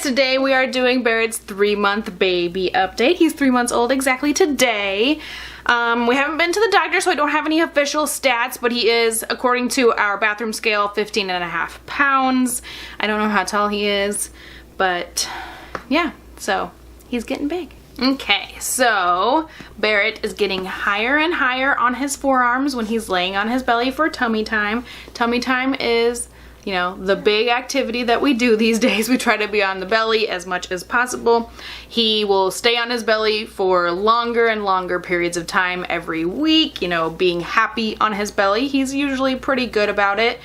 today we are doing Barrett's 3-month baby update. He's 3 months old exactly today. We haven't been to the doctor, so I don't have any official stats, but he is, according to our bathroom scale, 15.5 pounds. I don't know how tall he is, but yeah, so he's getting big. Okay, so Barret is getting higher and higher on his forearms when he's laying on his belly for tummy time. Tummy time is, you know, the big activity that we do these days. We try to be on the belly as much as possible. He will stay on his belly for longer and longer periods of time every week, you know, being happy on his belly. He's usually pretty good about it.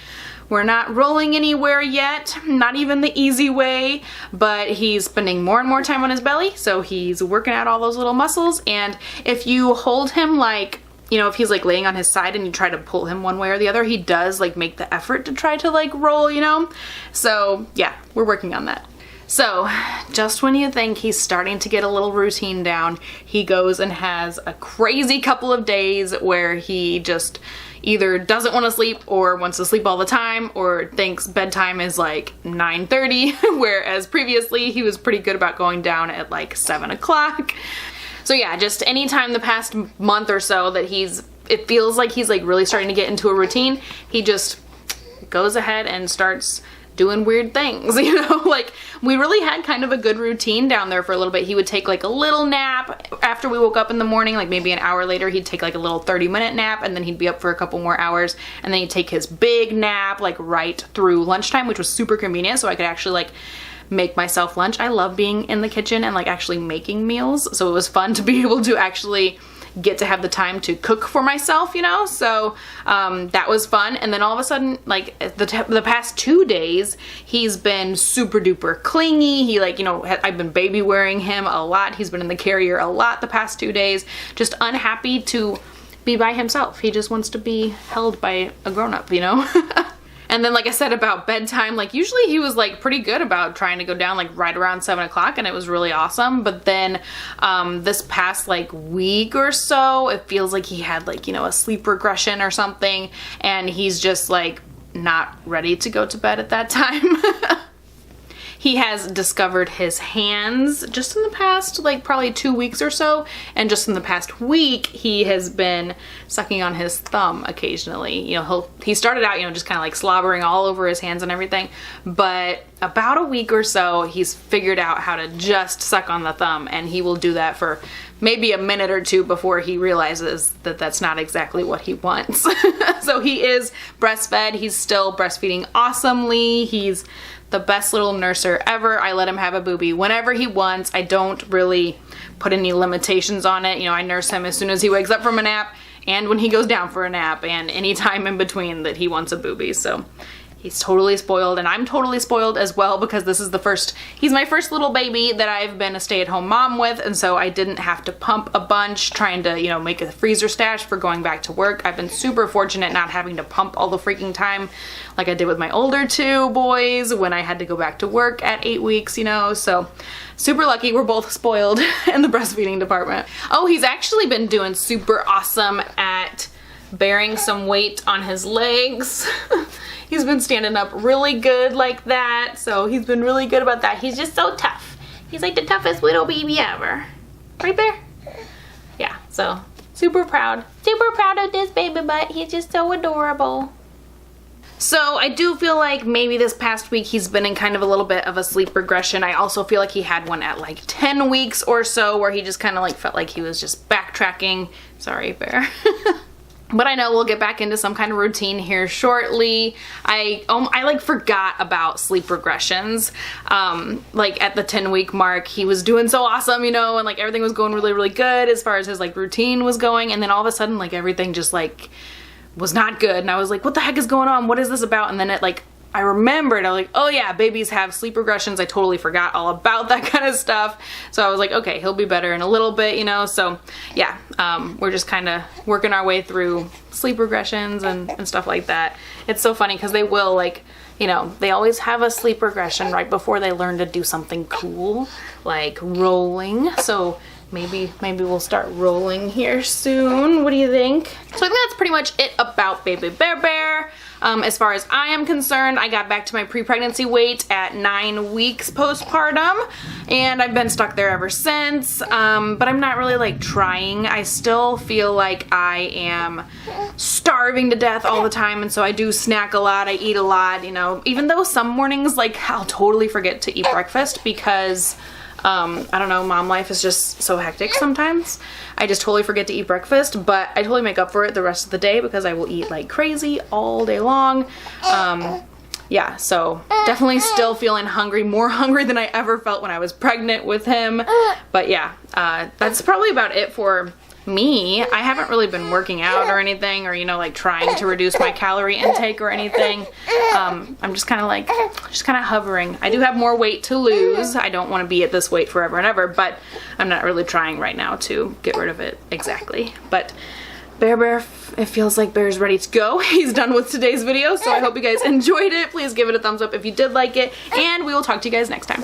We're not rolling anywhere yet, not even the easy way, but he's spending more and more time on his belly, so he's working out all those little muscles. And if you hold him like, you know, if he's like laying on his side and you try to pull him one way or the other, he does like make the effort to try to like roll, you know? So yeah, we're working on that. So just when you think he's starting to get a little routine down, he goes and has a crazy couple of days where he just either doesn't want to sleep or wants to sleep all the time or thinks bedtime is like 9:30, whereas previously he was pretty good about going down at like 7 o'clock. So yeah, just anytime the past month or so that it feels like he's like really starting to get into a routine, he just goes ahead and starts doing weird things, you know? Like, we really had kind of a good routine down there for a little bit. He would take like a little nap after we woke up in the morning, like maybe an hour later he'd take like a little 30-minute nap, and then he'd be up for a couple more hours, and then he'd take his big nap like right through lunchtime, which was super convenient, so I could actually like make myself lunch. I love being in the kitchen and like actually making meals, so it was fun to be able to actually get to have the time to cook for myself, you know? So that was fun. And then all of a sudden, like the past 2 days, he's been super duper clingy. He like, you know, I've been baby wearing him a lot. He's been in the carrier a lot the past 2 days, just unhappy to be by himself. He just wants to be held by a grown-up, you know? And then like I said about bedtime, like usually he was like pretty good about trying to go down like right around 7 o'clock, and it was really awesome. But then this past like week or so, it feels like he had like, you know, a sleep regression or something, and he's just like not ready to go to bed at that time. He has discovered his hands just in the past like probably 2 weeks or so, and just in the past week he has been sucking on his thumb occasionally. You know, he started out, you know, just kind of like slobbering all over his hands and everything, but about a week or so he's figured out how to just suck on the thumb, and he will do that for maybe a minute or two before he realizes that that's not exactly what he wants. So he is breastfed. He's still breastfeeding awesomely. He's the best little nurser ever. I let him have a boobie whenever he wants. I don't really put any limitations on it. You know, I nurse him as soon as he wakes up from a nap, and when he goes down for a nap, and any time in between that he wants a boobie. So he's totally spoiled, and I'm totally spoiled as well, because he's my first little baby that I've been a stay-at-home mom with, and so I didn't have to pump a bunch trying to, you know, make a freezer stash for going back to work. I've been super fortunate not having to pump all the freaking time like I did with my older 2 boys when I had to go back to work at 8 weeks, you know, so super lucky. We're both spoiled in the breastfeeding department. Oh, he's actually been doing super awesome at bearing some weight on his legs. He's been standing up really good like that, so he's been really good about that. He's just so tough. He's like the toughest little baby ever. Right there? Yeah, so super proud. Super proud of this baby butt. He's just so adorable. So I do feel like maybe this past week he's been in kind of a little bit of a sleep regression. I also feel like he had one at like 10 weeks or so where he just kind of like felt like he was just backtracking. Sorry, Bear. But I know we'll get back into some kind of routine here shortly. I like forgot about sleep regressions. Like at the 10-week mark, he was doing so awesome, you know, and like everything was going really, really good as far as his like routine was going. And then all of a sudden, like everything just like was not good. And I was like, what the heck is going on? What is this about? And then it like, I remembered, I was like, oh yeah, babies have sleep regressions. I totally forgot all about that kind of stuff. So I was like, okay, he'll be better in a little bit, you know? So yeah, we're just kind of working our way through sleep regressions and stuff like that. It's so funny because they will like, you know, they always have a sleep regression right before they learn to do something cool, like rolling. So maybe we'll start rolling here soon. What do you think? So I think that's pretty much it about Baby Bear. As far as I am concerned, I got back to my pre-pregnancy weight at 9 weeks postpartum, and I've been stuck there ever since, but I'm not really like trying. I still feel like I am starving to death all the time, and so I do snack a lot, I eat a lot, you know, even though some mornings like I'll totally forget to eat breakfast because I don't know, mom life is just so hectic sometimes. I just totally forget to eat breakfast, but I totally make up for it the rest of the day because I will eat like crazy all day long. Yeah, so definitely still feeling hungry, more hungry than I ever felt when I was pregnant with him. But yeah, that's probably about it for me. I haven't really been working out or anything, or, you know, like trying to reduce my calorie intake or anything. I'm just kind of hovering. I do have more weight to lose. I don't want to be at this weight forever and ever, but I'm not really trying right now to get rid of it exactly. But Bear, it feels like Bear's ready to go. He's done with today's video, so I hope you guys enjoyed it. Please give it a thumbs up if you did like it, and we will talk to you guys next time.